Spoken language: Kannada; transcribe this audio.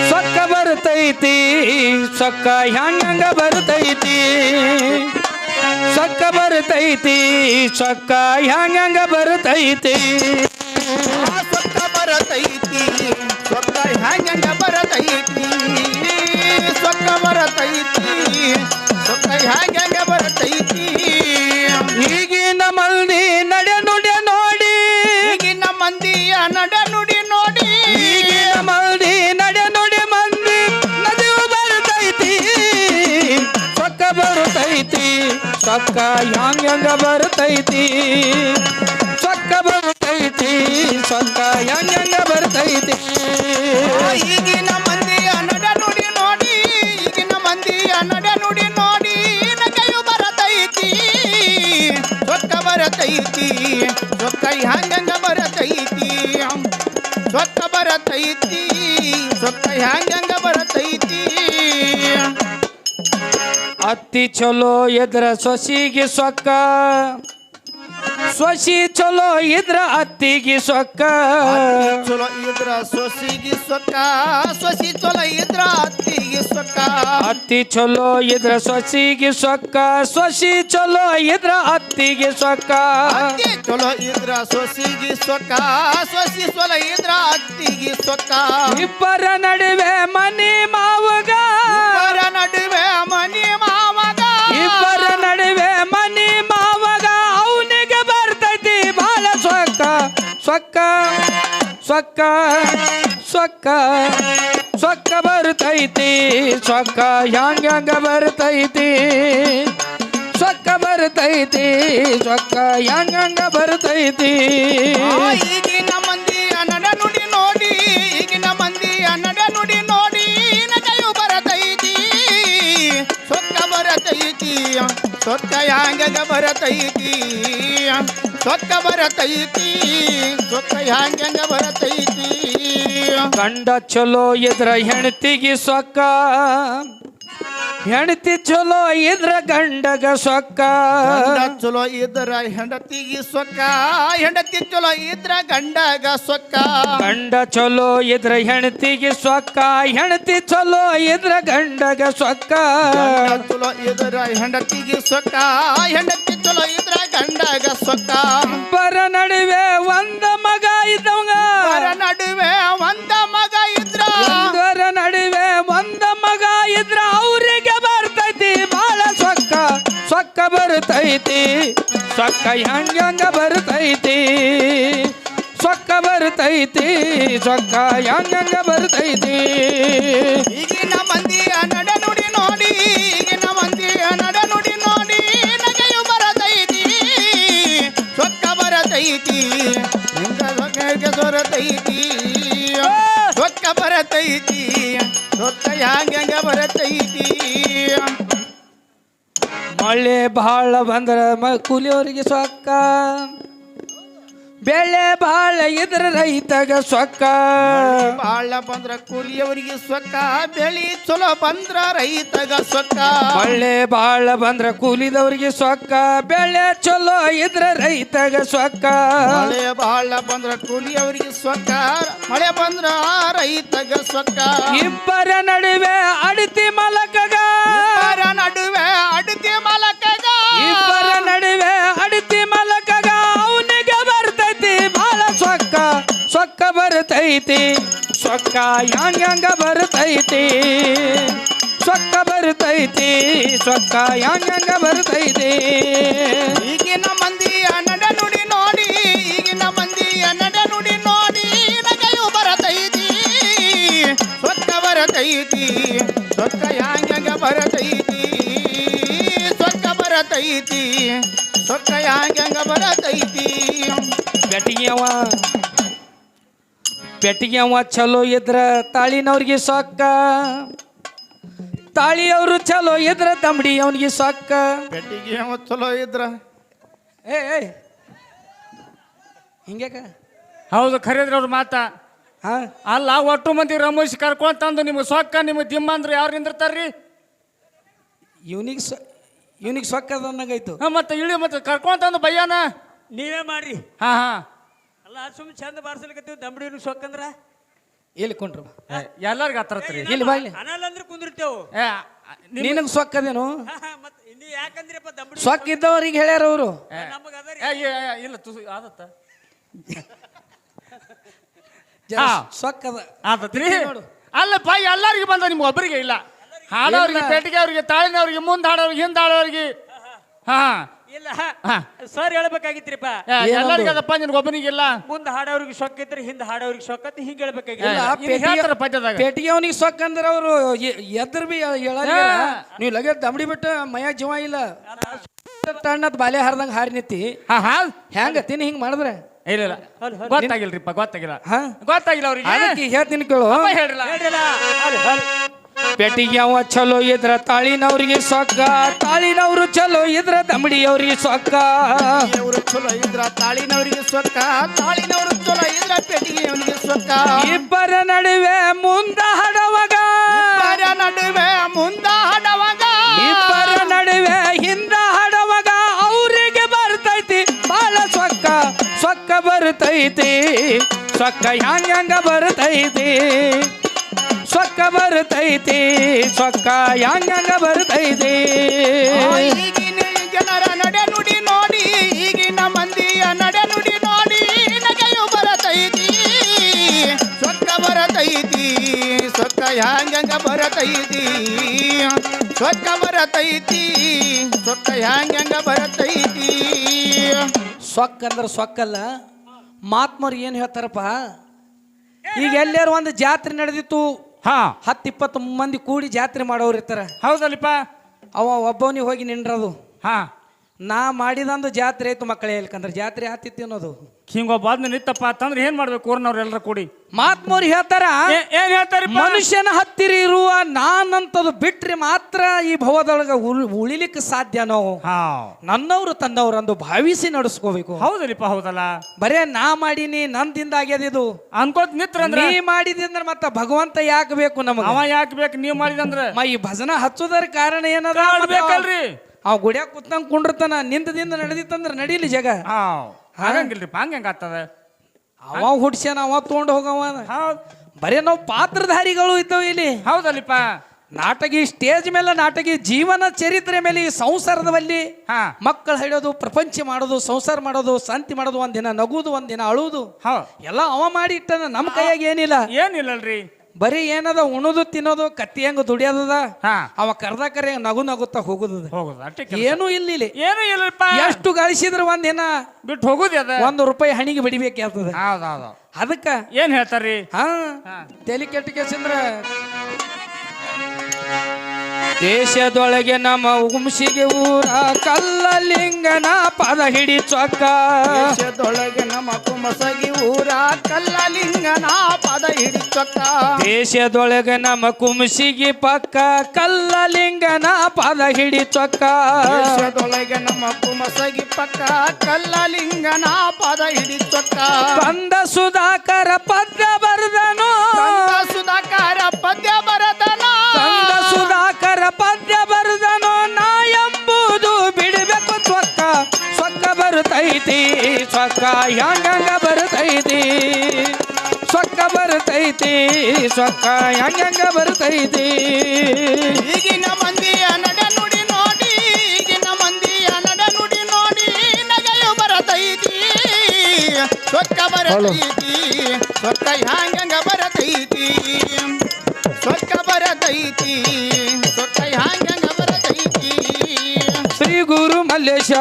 ಸೊಕ್ಕ ಬರ್ತೈತಿ ಸೊಕ್ಕ ಹ್ಯಾಂಗ ಬರ್ತೈತಿ ಸೊಕ್ಕ ಬರ್ತೈತಿ ಸೊಕ್ಕ ಹ್ಯಾಂಗ ಬರ್ತೈತಿ ಸೊಕ್ಕ ಬರತೈತಿ ಸೊಕ್ಕ ಹ್ಯಾಂಗ ಬರತೈತಿ ಸೊಕ್ಕ ಬರತೈತಿ ಸೊಕ್ಕ ಹ್ಯಾಂಗ ಬರತೈತಿ ಈಗಿನ ಮಂದಿ ನಡೆ ನುಡಿ ನೋಡಿ ಈಗಿನ ಮಂದಿಯ ನಡೆ ನುಡಿ ನೋಡಿ ಈಗಿನ ಮಂದಿ ನಡೆ ನುಡಿ ಮಂದಿ ನದಿಯು ಬರ್ತೈತಿ ಸೊಕ್ಕ ಬರ್ತೈತಿ ಸೊಕ್ಕ ಹ್ಯಾಂಗ ಬರ್ತೈತಿ ಸೊಕ್ಕ ಬರ್ತೈತಿ ಸೊಕ್ಕ ಹ್ಯಾಂಗ ಬರ್ತೈತಿ ಈಗಿನ ಮಂದಿಯ ನಡೆ ನುಡಿ ನೋಡಿ ಈಗಿನ ಮಂದಿಯ ನಡೆ ನುಡಿ ನೋಡಿ ನಗೆಯು ಬರತೈತಿ ಸೊಕ್ಕ ಬರತೈತಿ ಸೊಕ್ಕ ಹ್ಯಾಂಗ ಬರತೈತಿ ಸೊಕ್ಕ ಬರತೈತಿ ಸೊಕ್ಕ ಹ್ಯಾಂಗ ಬರತೈತಿ ಅತ್ತಿ ಚಲೋ ಎದ್ರ ಸೊಸಿಗೆ ಸೊಕ್ಕ ಸೊಸಿ ಚಲೋ ಇದ್ರ ಅತ್ತಿಗೆ ಸೊಕ್ಕ ಚಲೋ ಇದ್ರ ಸೊಸಿಗೆ ಸೊಕ್ಕ ಸೊಸಿ ಚಲೋ ಇದ್ರ ಅತ್ತಿಗೆ ಸೊಕ್ಕ ಅತ್ತಿ ಚಲೋ ಇದ್ರ ಸೊಸಿಗೆ ಸೊಕ್ಕ ಸೊಸಿ ಚಲೋ ಇದ್ರ ಅತ್ತಿಗೆ ಸೊಕ್ಕ ಅತ್ತಿ ಚಲೋ ಇದ್ರ ಸೊಸಿಗೆ ಸೊಕ್ಕ ಸೊಸಿ ಚಲೋ ಇದ್ರ ಅತ್ತಿಗೆ ಸೊಕ್ಕ ಇಬ್ಬರ ನಡುವೆ ಮನಿ ಮಾವಗ ಇಬ್ಬರ ನಡುವೆ ಮನಿ ಮಾವಗ ಇಬ್ಬರ ನಡುವೆ ಮನಿ ಮಾವಗ ಅವನಿಗೆ ಬರ್ತೈತಿ ಬಾಳ ಸೊಕ್ಕ ಸೊಕ್ಕ ಸೊಕ್ಕ ಸೊಕ್ಕ ಸೊಕ್ಕ ಬರ್ತೈತಿ ಸೊಕ್ಕ ಹ್ಯಾಂಗ ಬರ್ತೈತಿ ಸೊಕ್ಕ ಬರ್ತೈತಿ ಸೊಕ್ಕ ಹ್ಯಾಂಗ ಬರ್ತೈತಿ ಈಗಿನ ಮಂದಿಯ ನಡೆ ನುಡಿ ನೋಡಿ ಈಗಿನ ಮಂದಿಯ ನಡೆ ನುಡಿ ನೋಡಿ ನಗೆಯು ಬರತೈತಿ ಸೊಕ್ಕ ಬರತೈತಿ ಸೊಕ್ಕ ಹ್ಯಾಂಗ ಬರತೈತಿ ಸೊಕ್ಕ ಬರತೈತಿ ಸೊಕ್ಕ ಹ್ಯಾಂಗ ಬರತೈತಿ ಗಂಡ ಚಲೋ ಇದ್ರ ಹೆಂಡತಿಗೆ ಸೊಕ್ಕ ಹೆಂಡತಿ ಚಲೋ ಇದ್ರ ಗಂಡಗ ಸೊಕ್ಕ ಗಂಡ ಚಲೋ ಇದ್ರ ಹೆಂಡತಿಗೆ ಸೊಕ್ಕ ಹೆಂಡತಿ ಚಲೋ ಇದ್ರ ಗಂಡಗ ಸೊಕ್ಕ ಗಂಡ ಚಲೋ ಇದ್ರ ಹೆಂಡತಿಗೆ ಸೊಕ್ಕ ಹೆಂಡತಿ ಚಲೋ ಇದ್ರ ಗಂಡಗ ಸೊಕ್ಕ ಗಂಡ ಚಲೋ ಇದ್ರ ಹೆಂಡತಿಗೆ ಸೊಕ್ಕ ಹೆಂಡತಿ ಚಲೋ ಇದ್ರ ಗಂಡಗ ಸೊಕ್ಕ ಇಬ್ಬರ ನಡುವೆ ಒಂದ ಮಗ ಇದ್ದವಂಗ ಅವರ ನಡುವೆ ಒಂದ ಮಗ ಇದ್ರ ಒಂದರ ನಡುವೆ ಒಂದ ಮಗ ಇದ್ರ ಅವ್ರಿಗೆ ಬರ್ತೈತಿ ಬಾಳ ಸೊಕ್ಕ ಸೊಕ್ಕ ಬರ್ತೈತಿ ಸೊಕ್ಕ ಹ್ಯಾಂಗ ಬರ್ತೈತಿ ಸೊಕ್ಕ ಬರ್ತೈತಿ ಸೊಕ್ಕ ಹ್ಯಾಂಗ ಬರ್ತೈತಿ ಈಗಿನ ಮಂದಿಯ ನಡೆ ನುಡಿ ನೋಡಿ ಈಗಿನ ಮಂದಿಯ ನಡೆ ನುಡಿ ನೋಡಿ ನಗೆಯು ಬರತೈತಿ ಸೊಕ್ಕ ಬರತೈತಿ ನಿಂಗ ಸೊಕ್ಕ ಸೊರತೈತಿ ಸೊಕ್ಕ ಬರತೈತಿ ಸೊಕ್ಕ ಹ್ಯಾಂಗ ಬರತೈತಿ ಮಳೆ ಭಾಳ ಬಂದ್ರ ಕೂಲಿಯವರಿಗೆ ಸೊಕ್ಕ ಬೆಳೆ ಭಾಳ ಇದ್ರ ರೈತಗ ಸೊಕ್ಕ ಬಾಳ ಬಂದ್ರ ಕೂಲಿಯವರಿಗೆ ಸೊಕ್ಕ ಬೆಳಿ ಚಲೋ ಬಂದ್ರ ರೈತಗ ಸೊಕ್ಕ ಮಳೆ ಭಾಳ ಬಂದ್ರ ಕೂಲಿದವ್ರಿಗೆ ಸೊಕ್ಕ ಬೆಳೆ ಚಲೋ ಇದ್ರ ರೈತಗ ಸೊಕ್ಕ ಮಳೆ ಬಾಳ ಬಂದ್ರ ಕೂಲಿಯವರಿಗೆ ಸೊಕ್ಕ ಮಳೆ ಬಂದ್ರ ರೈತಗ ಸೊಕ್ಕ ಇಬ್ಬರ ನಡುವೆ ಅಡತಿ ಮಲಕಗ ಇಬ್ಬರ ನಡುವೆ ಅಡತಿ ಮಲಕಗ ಇಬ್ಬರ ನಡುವೆ ಅಡತಿ ಮಲಕಗ ಅವನಿಗೆ ಬರ್ತೈತಿ ಬಾಳ ಸೊಕ್ಕ ಸೊಕ್ಕ ಬರ್ತೈತಿ ಸೊಕ್ಕ ಹ್ಯಾಂಗ ಬರ್ತೈತಿ ಸೊಕ್ಕ ಬರ್ತೈತಿ ಸೊಕ್ಕ ಹ್ಯಾಂಗ ಬರ್ತೈತಿ ಈಗಿನ ಮಂದಿಯ ನಡೆ ನುಡಿ ನೋಡಿ ಈಗಿನ ಮಂದಿಯ ನಡೆ ನುಡಿ ನೋಡಿ ನಗೆಯು ಬರತೈತಿ ಸೊಕ್ಕ ಬರತೈತಿ ಸೊಕ್ಕ ಹ್ಯಾಂಗ ಬರತೈತಿ ಸೊಕ್ಕ ಬರತೈತಿ ಸೊಕ್ಕ ಹ್ಯಾಂಗ ಬರತೈತಿ ಪೆಟ್ಟಿಗೆವ ಚಲೋ ಇದ್ರ ತಾಳಿನವ್ರಿಗೆ ಸೊಕ್ಕ ತಾಳಿಯವರು ಚಲೋ ಇದ್ರ ತಂಬಡಿ ಅವನಿಗೆ ಸೊಕ್ಕ ಬೆಟ್ಟಿಗೆ ಚಲೋ ಇದ್ರ ಏ ಹಿಂಗ್ಯಾಕ ಹೌದು ಖರೀದ್ರ ಅವ್ರ ಮಾತ ಹಾ ಅಲ್ಲ ಒಟ್ಟು ಮಂದಿ ರಮೇಶ್ ಕರ್ಕೊಂಡ್ ತಂದು ನಿಮ್ಗೆ ಸೊಕ್ಕ ನಿಮ್ಗೆ ದಿಮ್ಮ ಅಂದ್ರೆ ಯಾರು ನಿಂದಿರ್ತಾರ್ರಿ ಇವನಿಗೆ ಸೊಕ್ಕ ಅನ್ನಂಗಾಯ್ತು. ಮತ್ತೆ ಇಳಿ ಮತ್ತೆ ಕರ್ಕೊಂಡ್ ತಂದು ಬಯ್ಯಾನ ನೀವೇ ಮಾಡ್ರಿ. ಹಾ ಹಾ ಅಲ್ಲ ಸುಮ್ಮನೆ ಚಂದ ಬಾರ್ಸಲಿಕತ್ತೀವಿ ದಂಬಡಿನ ಸೊಕ್ಕಂದ್ರ ಇಲ್ಲಿ ಕೊಂಡ್ರು ಎಲ್ಲರಿಗೂ ಹತ್ರತ್ರಿ ಇಲ್ಲಿ ಬಾ ಇಲ್ಲಿ ಅನಲ್ಲ ಅಂದ್ರೆ ಕುಂದಿರ್ತೇವು ನಿನಗ್ ಸೊಕ್ಕದೇನು ಮತ್ ಇಲ್ಲಿ ಯಾಕಂದ್ರಪ್ಪ ದಮ್ಮಡಿ ಸೊಕ್ಕ ಇದ್ದವ್ರಿಗೆ ಹೇಳ್ಯಾರ ಅವರು ನಮಗ ಅದರಿ ಇಲ್ಲ ತುಸು ಆದತ್ತ ಸೊಕ್ಕದ ಆದತ್ರಿ ಅಲ್ಲಪ್ಪ ಎಲ್ಲರಿಗೂ ಬಂದ ನಿಮ್ಗೆ ಒಬ್ಬರಿಗೆ ಇಲ್ಲ ಹಾಡೋರಿಗೆ ಪೇಟಿಗೆ ಅವ್ರಿಗೆ ತಾಳಿನವ್ರಿಗೆ ಮುಂದೆ ಹಾಡೋರಿಗೆ ಹಿಂದೆ ಹಾಡೋರಿಗೆ ಹಾ ಇಲ್ಲ ಸರ್ ಹೇಳ್ಬೇಕಾಗಿತ್ರಿಪ್ಪ ಎಲ್ಲರಿಗೂ ಅದಪ್ಪ ನಿನ್ಗೆ ಒಬ್ಬನಿಗಿಲ್ಲ ಮುಂದೆ ಹಾಡೋರಿಗೆ ಸೊಕ್ಕ ಇದ್ರೆ ಹಿಂದೆ ಹಾಡೋರಿಗೆ ಸೊಕ್ಕತ್ ಹಿಂಗ ಹೇಳ್ಬೇಕಾಗಿಲ್ಲ ಹೇಳ್ತಾರ ಪದ್ಯದಾಗ ಪೇಟಿಗೆ ಅವನಿಗೆ ಸೊಕ್ಕ ಅಂದ್ರೆ ಅವರು ಎದ್ರ ಬಿ ನೀವು ಲಗೆ ದಮಡಿ ಬಿಟ್ಟು ಮಯ ಜೀವ ಇಲ್ಲ ತಣ್ಣತ್ ಬಾಲೆ ಹಾರ್ದಂಗ ಹಾರಿ ನಿಂತಿ ಹೆಂಗ ತಿನ್ನಿ ಹಿಂಗ್ ಮಾಡಿದ್ರೆ ಇಲ್ಲ ಗೊತ್ತಾಗಿಲ್ರಿಪ್ಪ ಗೊತ್ತಾಗಿಲ್ಲ ಗೊತ್ತಾಗಿಲ್ಲ ಅವ್ರಿಗೆ ಅದಕ್ಕೆ ಹೇಳ್ತೀನಿ ಕೇಳು ಹೇಳ್ರಿಲ್ಲ ಪೆಟ್ಟಿಗೆ ಅವ ಚಲೋ ಇದ್ರ ತಾಳಿನವ್ರಿಗೆ ಸೊಕ್ಕ ತಾಳಿನವ್ರು ಚಲೋ ಇದ್ರ ದಮಡಿಯವ್ರಿಗೆ ಸೊಕ್ಕ ಅವರು ಚಲೋ ಇದ್ರ ತಾಳಿನವರಿಗೆ ಸೊಕ್ಕ ತಾಳಿನವರು ಚಲೋ ಇದ್ರ ಪೆಟ್ಟಿಗೆಯವನಿಗೆ ಸೊಕ್ಕ ಇಬ್ಬರ ನಡುವೆ ಮುಂದ ಹಡವಾಗ ಇಬ್ಬರ ನಡುವೆ ಮುಂದ ಹಡವಾಗ ಇಬ್ಬರ ನಡುವೆ ಹಿಂದ ಹಡವಾಗ ಅವ್ರಿಗೆ ಬರ್ತೈತಿ ಬಾಳ ಸೊಕ್ಕ ಸೊಕ್ಕ ಬರ್ತೈತಿ ಸೊಕ್ಕ ಹ್ಯಾಂಗ ಬರ್ತೈತಿ ಸೊಕ್ಕ ಬರ್ತೈತಿ ಸೊಕ್ಕ ಹ್ಯಾಂಗ ಬರ್ತೈತಿ ಈಗಿನ ಜನರ ನಡೆ ನುಡಿ ನೋಡಿ ಈಗಿನ ಮಂದಿಯ ನಡೆ ನುಡಿ ನೋಡಿ ನಗೆಯು ಬರತೈತಿ ಸೊಕ್ಕ ಬರತೈತಿ ಸೊಕ್ಕ ಹ್ಯಾಂಗ ಬರತೈತಿ ಸೊಕ್ಕ ಬರತೈತಿ ಸೊಕ್ಕ ಹ್ಯಾಂಗ ಬರತೈತಿ ಸೊಕ್ಕ ಅಂದ್ರೆ ಸೊಕ್ಕಲ್ಲ ಮಾತ್ಮರು ಏನು ಹೇಳ್ತಾರಪ್ಪ ಈಗ ಎಲ್ಲಾರು ಒಂದು ಜಾತ್ರೆ ನಡೆದಿತ್ತು 10-20 ಮಂದಿ ಕೂಡಿ ಜಾತ್ರೆ ಮಾಡೋರು ಇರ್ತಾರ ಹೌದಲ್ಲಪ್ಪ ಅವ ಒಬ್ಬವನಿಗೆ ಹೋಗಿ ನಿಂಡ್ರದು ಹಾ ನಾ ಮಾಡಿದಂದು ಜಾತ್ರೆ ಆಯ್ತು ಮಕ್ಕಳೇ ಹೇಳ್ಕಂದ್ರೆ ಜಾತ್ರೆ ಆತಿತ್ತು ಅನ್ನೋದು ಹಿಂಗೊಬ್ಬ ಆದ್ನ ನಿತ್ತಪ್ಪ ಅಂತಂದ್ರೆ ಏನ್ ಮಾಡ್ಬೇಕು ಊರ್ನವ್ರು ಎಲ್ಲರೂ ಕೂಡಿ ಮಾತ್ಮವ್ರು ಹೇಳ್ತಾರ ಏನ್ ಹೇಳ್ತಾರ ಮನುಷ್ಯನ ಹತ್ತಿರ ಇರುವ ನಾನಂತದು ಬಿಟ್ರೆ ಮಾತ್ರ ಈ ಭವದೊಳಗ ಉಳಿಲಿಕ್ಕೆ ಸಾಧ್ಯ ನಾವು ನನ್ನವ್ರು ತನ್ನವ್ರು ಅಂದು ಭಾವಿಸಿ ನಡೆಸ್ಕೋಬೇಕು ಹೌದಲ್ಲಪ್ಪ ಹೌದಲ್ಲ ಬರೇ ನಾ ಮಾಡೀನಿ ನಂದಿಂದ ಆಗ್ಯದ ಇದು ಅನ್ಕೋತ್ ನಿತ್ರಂದ್ರ ನೀ ಮಾಡಿದಂದ್ರ ಮತ್ತ ಭಗವಂತ ಯಾಕೆ ಬೇಕು ನಮಗ ಅವ ಯಾಕೆ ಬೇಕು ನೀವ್ ಮಾಡಿದಂದ್ರ ಈ ಭಜನ ಹಚ್ಚುದರ ಕಾರಣ ಏನದ ಬೇಕಲ್ರಿ ಅವ್ ಗುಡಿಯಾಗ ಕೂತಂಗ್ ಕುಂಡಿರ್ತಾನ ನಿಂತದಿಂದ ನಡೆದಿತ್ತಂದ್ರ ನಡೀಲಿ ಜಗ ಹಾಗಂಗಿಲ್ರಿಪ್ಪ ಹಂಗ ಆಗ್ತದ ಅವ ಹುಡ್ಸ್ಯಾನ ಅವ ತೊಗೊಂಡು ಹೋಗವ ಬರೇ ನಾವು ಪಾತ್ರಧಾರಿಗಳು ಇದ್ದವು ಇಲ್ಲಿ ಹೌದಲ್ಲಪ್ಪ ನಾಟಕಿ ಸ್ಟೇಜ್ ಮೇಲೆ ನಾಟಕಿ ಜೀವನ ಚರಿತ್ರೆ ಮೇಲೆ ಈ ಸಂಸಾರದ ಬಲ್ಲಿ ಮಕ್ಕಳು ಹಿಡಿಯೋದು ಪ್ರಪಂಚ ಮಾಡೋದು ಸಂಸಾರ ಮಾಡೋದು ಶಾಂತಿ ಮಾಡೋದು ಒಂದಿನ ನಗುದು ಒಂದಿನ ಅಳುವುದು ಎಲ್ಲ ಅವ ಮಾಡಿ ಇಟ್ಟನ ನಮ್ಮ ಕೈಯಾಗ ಏನಿಲ್ಲ ಏನಿಲ್ಲಲ್ರಿ ಬರೀ ಏನದ ಉಣೋದು ತಿನ್ನೋದು ಕತ್ತಿ ಹೆಂಗ ದುಡಿಯೋದದ ಅವ ಕರ್ದ ಕರೆ ನಗು ನಗುತ್ತಾ ಹೋಗುದ ಏನು ಇಲ್ಲಿ ಏನು ಇಲ್ಲಪ್ಪ ಎಷ್ಟು ಗಳಿಸಿದ್ರ ಒಂದಿನ ಬಿಟ್ಟು ಹೋಗುದು ಅದ ₹1 ಹಣಿಗೆ ಬಡಿಬೇಕಾಗ್ತದ ಅದಕ್ಕ ಏನ್ ಹೇಳ್ತಾರ್ರಿ ತಲೆ ಕೆಟ್ಟಕೆಸಂದ್ರ ದೇಶದೊಳಗೆ ನಮ್ಮ ಉಂಸಿಗೆ ಊರ ಕಲ್ಲಲಿಂಗನ ಪದ ಹಿಡಿ ಚೊಕ್ಕ ದೇಶದೊಳಗೆ ನಮ್ಮ ಕುಮಸಗಿ ಊರ ಕಲ್ಲಲಿಂಗನ ಪದ ಹಿಡಿ ಚೊಕ್ಕ ದೇಶದೊಳಗೆ ನಮ್ಮ ಕುಂಸಿಗೆ ಪಕ್ಕ ಕಲ್ಲಲಿಂಗನ ಪದ ಹಿಡಿ ಚೊಕ್ಕ ದೇಶದೊಳಗೆ ನಮ್ಮ ಕುಮಸಗಿ ಪಕ್ಕ ಕಲ್ಲಲಿಂಗನ ಪದ ಹಿಡಿ ಚೊಕ್ಕ ಕಂದ ಸುಧಾಕರ ಪದ್ಯ ಬರೆದನು ಸುಧಾಕರ ಪದ್ಯ ಬರದನ ಕಂದ ಸುಧಾಕರ ಪದ್ಯ ಬರೆದನು ನಾ ಎಂಬುದು ಬಿಡಬೇಕು ಸೊಕ್ಕ ಸೊಕ್ಕ ಬರ್ತೈತಿ ಸೊಕ್ಕ ಹ್ಯಾಂಗ ಬರ್ತೈತಿ ಸೊಕ್ಕ ಬರ್ತೈತಿ ಸೊಕ್ಕ ಹ್ಯಾಂಗ ಬರ್ತೈತಿ ಈಗಿನ ಮಂದಿಯ ನಡೆ ನುಡಿ ನೋಡಿ ಈಗಿನ ಮಂದಿಯ ನಡೆ ನುಡಿ ನೋಡಿ ನಗೆಯು ಬರತೈತಿ ಸೊಕ್ಕ ಬರತೈತಿ ಸೊಕ್ಕ ಹ್ಯಾಂಗ ಬರತೈತಿ ಸೊಕ್ಕ ಬರತೈತಿ ಸೊಕ್ಕ ಹ್ಯಾಂಗ ಬರತೈತಿ ಶ್ರೀ ಗುರು ಮಲ್ಲೇಶ